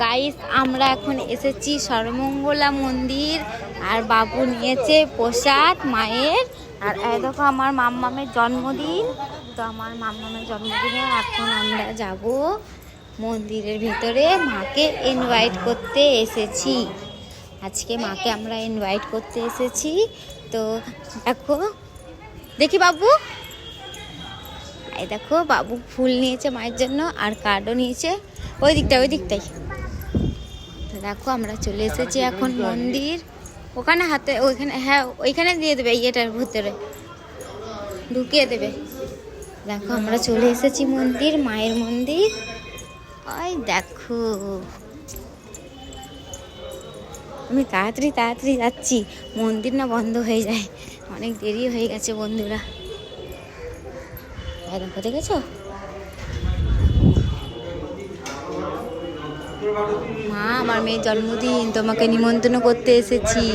Guys, আমরা এখন এসেছি সর্বমঙ্গলা মন্দির। আর বাবু নিয়েছে প্রসাদ মায়ের। আর এই দেখো আমার মাম্মামের জন্মদিন। তো আমার মাম্মামের জন্মদিনে এখন আমরা যাব মন্দিরের ভিতরে। মাকে ইনভাইট করতে এসেছি। আজকে মাকে আমরা ইনভাইট করতে এসেছি। তো দেখো, দেখি বাবু, এই দেখো বাবু ফুল নিয়েছে মায়ের জন্য আর কার্ডও নিয়েছে। ওই দিকটাই দেখো, আমরা চলে এসেছি এখন মন্দির। ওখানে হাতে ওইখানে, হ্যাঁ ওইখানে দিয়ে দেবে, ইয়েটার ভিতরে ঢুকিয়ে দেবে। দেখো আমরা চলে এসেছি মন্দির, মায়ের মন্দির। ওই দেখো, আমি তাড়াতাড়ি যাচ্ছি, মন্দির না বন্ধ হয়ে যায়। অনেক দেরি হয়ে গেছে বন্ধুরা। দেখো, দেখেছো? মা, আমার মেয়ের জন্মদিন, তোমাকে নিমন্ত্রণ করতে এসেছি।